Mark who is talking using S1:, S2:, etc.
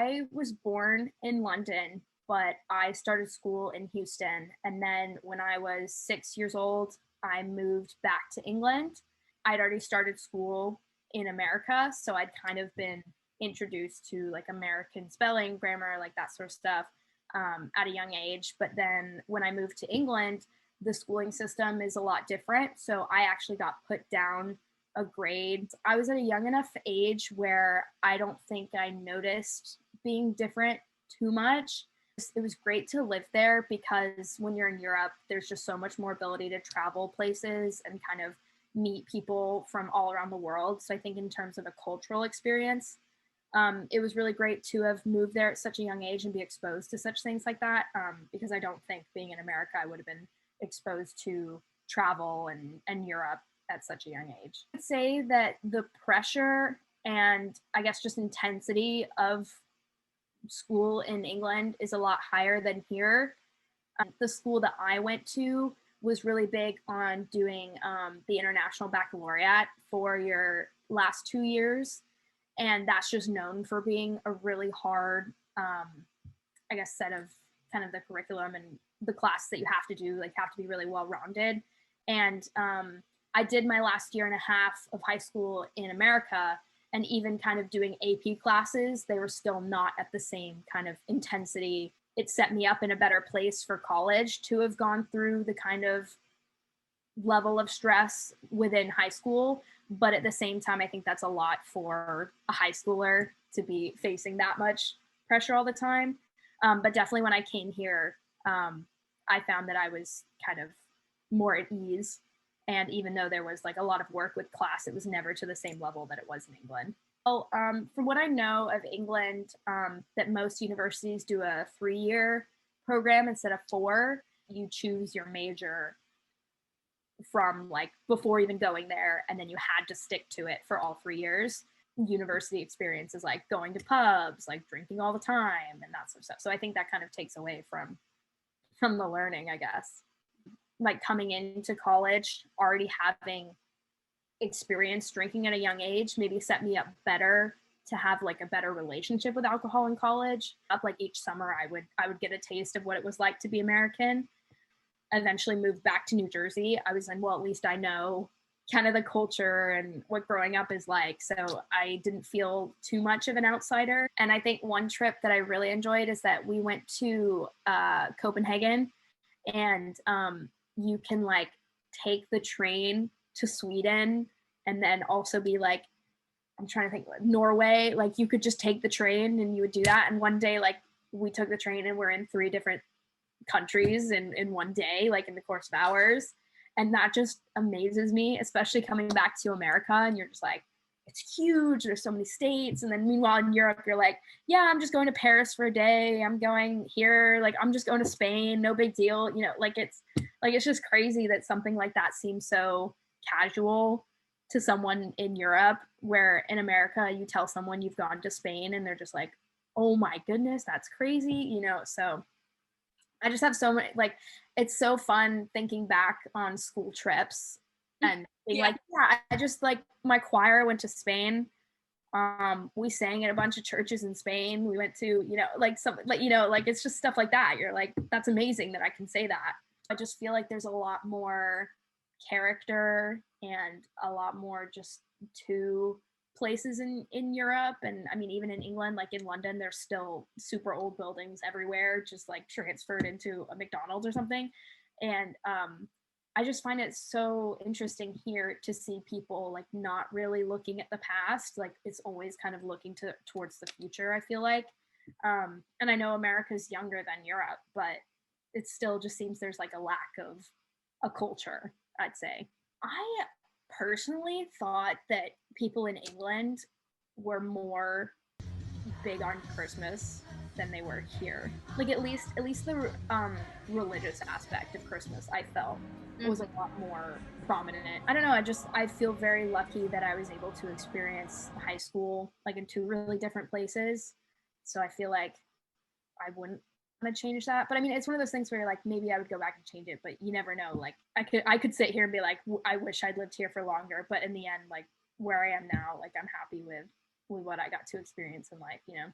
S1: I was born in London, but I started school in Houston. And then when I was 6 years old, I moved back to England. I'd already started school in America, so I'd kind of been introduced to like American spelling, grammar, like that sort of stuff at a young age. But then when I moved to England, the schooling system is a lot different. So I actually got put down a grade. I was at a young enough age where I don't think I noticed being different too much. It was great to live there because when you're in Europe, there's just so much more ability to travel places and kind of meet people from all around the world. So I think in terms of a cultural experience, it was really great to have moved there at such a young age and be exposed to such things like that, because I don't think being in America, I would have been exposed to travel and Europe at such a young age. I'd say that the pressure and I guess just intensity of school in England is a lot higher than here. The school that I went to was really big on doing the international baccalaureate for your last 2 years. And that's just known for being a really hard, I guess, set of kind of the curriculum and the class that you have to do, like have to be really well-rounded. And I did my last year and a half of high school in America, and even kind of doing AP classes, they were still not at the same kind of intensity. It set me up in a better place for college to have gone through the kind of level of stress within high school. But at the same time, I think that's a lot for a high schooler to be facing that much pressure all the time. But definitely when I came here, I found that I was kind of more at ease. And even though there was like a lot of work with class, it was never to the same level that it was in England. Well, from what I know of England, that most universities do a 3-year program instead of 4. You choose your major from like before even going there, and then you had to stick to it for all 3 years. University experience is like going to pubs, like drinking all the time and that sort of stuff. So I think that kind of takes away from the learning, I guess. Like coming into college, already having experience drinking at a young age maybe set me up better to have like a better relationship with alcohol in college. Up like each summer I would get a taste of what it was like to be American. Eventually moved back to New Jersey. I was like, well, at least I know kind of the culture and what growing up is like. So I didn't feel too much of an outsider. And I think one trip that I really enjoyed is that we went to Copenhagen, and you can like take the train to Sweden and then also be like, I'm trying to think, Norway, like you could just take the train and you would do that. And one day, like we took the train and we're in 3 different countries in one day, like in the course of hours. And that just amazes me, especially coming back to America and you're just like, it's huge, there's so many states. And then meanwhile in Europe, you're like, yeah, I'm just going to Paris for a day, I'm going here, like I'm just going to Spain, no big deal, you know, like it's just crazy that something like that seems so casual to someone in Europe, where in America you tell someone you've gone to Spain and they're just like, oh my goodness, that's crazy, you know. So I just have so many, like, it's so fun thinking back on school trips and being like, yeah, I just like my choir went to Spain. We sang at a bunch of churches in Spain. We went to, you know, like some, like, you know, like it's just stuff like that. You're like, that's amazing that I can say that. I just feel like there's a lot more character and a lot more just to places in Europe. And I mean, even in England, like in London, there's still super old buildings everywhere, just like transferred into a McDonald's or something. And I just find it so interesting here to see people like not really looking at the past. Like it's always kind of looking towards the future, I feel like. And I know America's younger than Europe, but it still just seems there's like a lack of a culture, I'd say. I personally thought that people in England were more big on Christmas than they were here. Like at least the religious aspect of Christmas, I felt was a lot more prominent. I don't know, I feel very lucky that I was able to experience high school like in 2 really different places. So I feel like I wouldn't want to change that. But I mean, it's one of those things where you're like, maybe I would go back and change it, but you never know. Like I could sit here and be like, I wish I'd lived here for longer. But in the end, like where I am now, like I'm happy with what I got to experience in life, you know?